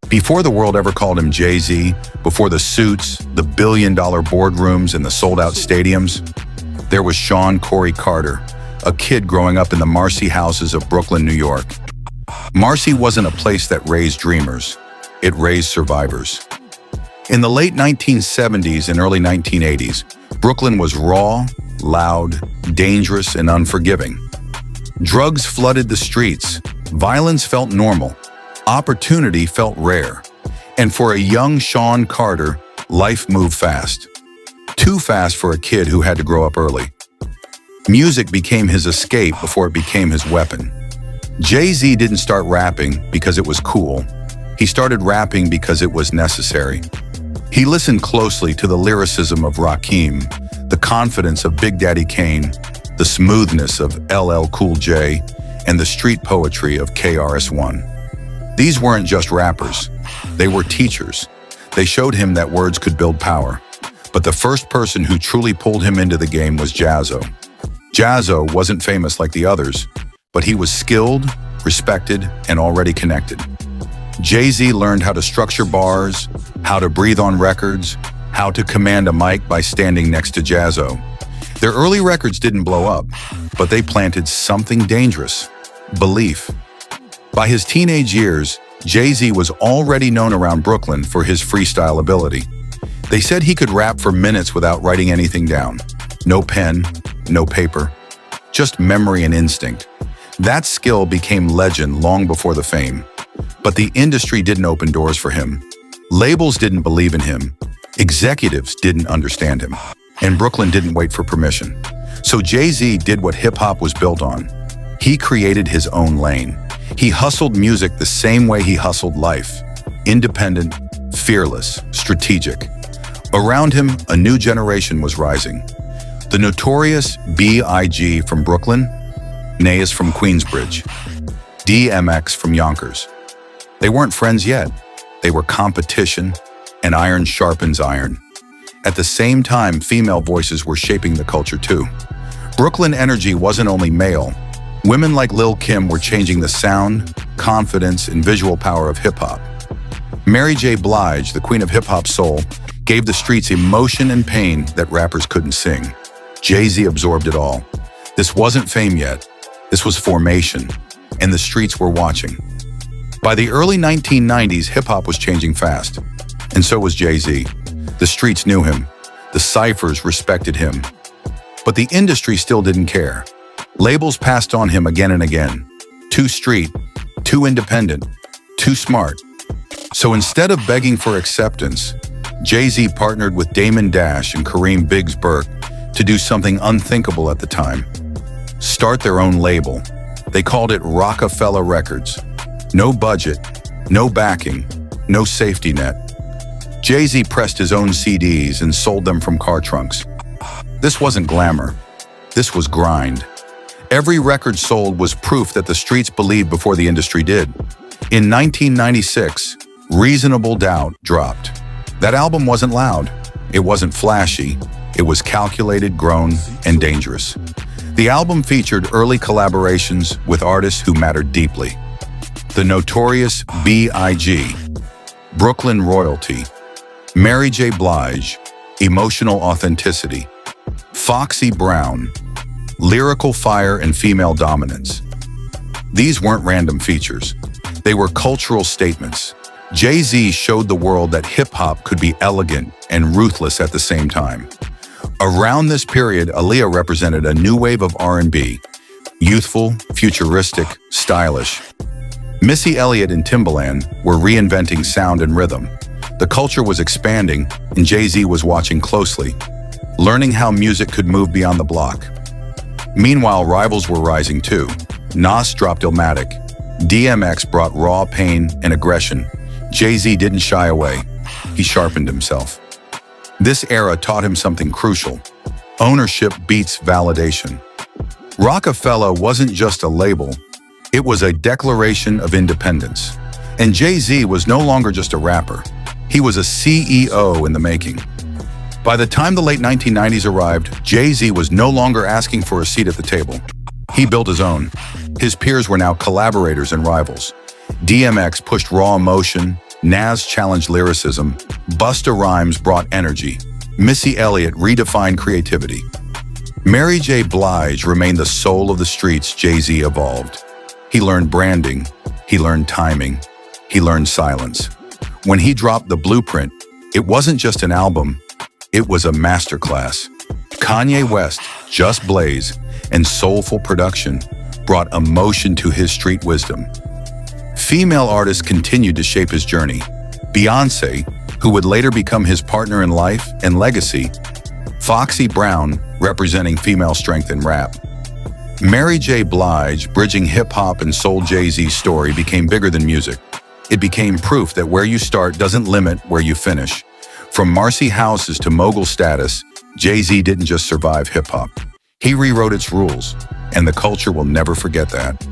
Before the world ever called him Jay-Z, before the suits, the billion-dollar boardrooms, and the sold-out stadiums, there was Shawn Carter, a kid growing up in the Marcy houses of Brooklyn, New York. Marcy wasn't a place that raised dreamers. It raised survivors. In the late 1970s and early 1980s, Brooklyn was raw, loud, dangerous, and unforgiving. Drugs flooded the streets. Violence felt normal. Opportunity felt rare. And for a young Shawn Carter, life moved fast. Too fast for a kid who had to grow up early. Music became his escape before it became his weapon. Jay-Z didn't start rapping because it was cool. He started rapping because it was necessary. He listened closely to the lyricism of Rakim, the confidence of Big Daddy Kane, the smoothness of LL Cool J, and the street poetry of KRS-One. These weren't just rappers. They were teachers. They showed him that words could build power. But the first person who truly pulled him into the game was Jaz-O. Jaz-O wasn't famous like the others, but he was skilled, respected, and already connected. Jay-Z learned how to structure bars, how to breathe on records, how to command a mic by standing next to Jaz-O. Their early records didn't blow up, but they planted something dangerous: belief. By his teenage years, Jay-Z was already known around Brooklyn for his freestyle ability. They said he could rap for minutes without writing anything down. No pen, no paper, just memory and instinct. That skill became legend long before the fame. But the industry didn't open doors for him. Labels didn't believe in him. Executives didn't understand him. And Brooklyn didn't wait for permission. So Jay-Z did what hip-hop was built on. He created his own lane. He hustled music the same way he hustled life. Independent, fearless, strategic. Around him, a new generation was rising. The notorious B.I.G. from Brooklyn, Nas from Queensbridge, DMX from Yonkers. They weren't friends yet. They were competition, and iron sharpens iron. At the same time, female voices were shaping the culture too. Brooklyn energy wasn't only male. Women like Lil' Kim were changing the sound, confidence, and visual power of hip-hop. Mary J. Blige, the queen of hip-hop soul, gave the streets emotion and pain that rappers couldn't sing. Jay-Z absorbed it all. This wasn't fame yet. This was formation, and the streets were watching. By the early 1990s, hip-hop was changing fast, and so was Jay-Z. The streets knew him. The ciphers respected him. But the industry still didn't care. Labels passed on him again and again. Too street, too independent, too smart. So instead of begging for acceptance, Jay-Z partnered with Damon Dash and Kareem Biggs Burke to do something unthinkable at the time. Start their own label. They called it Rockefeller Records. No budget, no backing, no safety net. Jay-Z pressed his own CDs and sold them from car trunks. This wasn't glamour. This was grind. Every record sold was proof that the streets believed before the industry did. In 1996, Reasonable Doubt dropped. That album wasn't loud. It wasn't flashy. It was calculated, grown, and dangerous. The album featured early collaborations with artists who mattered deeply. The notorious B.I.G., Brooklyn Royalty, Mary J. Blige, Emotional Authenticity, Foxy Brown, Lyrical Fire and Female Dominance. These weren't random features. They were cultural statements. Jay-Z showed the world that hip-hop could be elegant and ruthless at the same time. Around this period, Aaliyah represented a new wave of R&B, youthful, futuristic, stylish. Missy Elliott and Timbaland were reinventing sound and rhythm. The culture was expanding, and Jay-Z was watching closely, learning how music could move beyond the block. Meanwhile, rivals were rising too. Nas dropped Illmatic. DMX brought raw pain and aggression. Jay-Z didn't shy away. He sharpened himself. This era taught him something crucial. Ownership beats validation. Rockefeller wasn't just a label. It was a declaration of independence. And Jay-Z was no longer just a rapper. He was a CEO in the making. By the time the late 1990s arrived, Jay-Z was no longer asking for a seat at the table. He built his own. His peers were now collaborators and rivals. DMX pushed raw emotion, Nas challenged lyricism. Busta Rhymes brought energy. Missy Elliott redefined creativity. Mary J. Blige remained the soul of the streets Jay-Z evolved. He learned branding. He learned timing. He learned silence. When he dropped The Blueprint, it wasn't just an album, it was a masterclass. Kanye West, Just Blaze, and soulful production brought emotion to his street wisdom. Female artists continued to shape his journey. Beyoncé, who would later become his partner in life and legacy. Foxy Brown, representing female strength in rap. Mary J. Blige, bridging hip-hop and soul. Jay-Z's story became bigger than music. It became proof that where you start doesn't limit where you finish. From Marcy houses to mogul status, Jay-Z didn't just survive hip-hop. He rewrote its rules, and the culture will never forget that.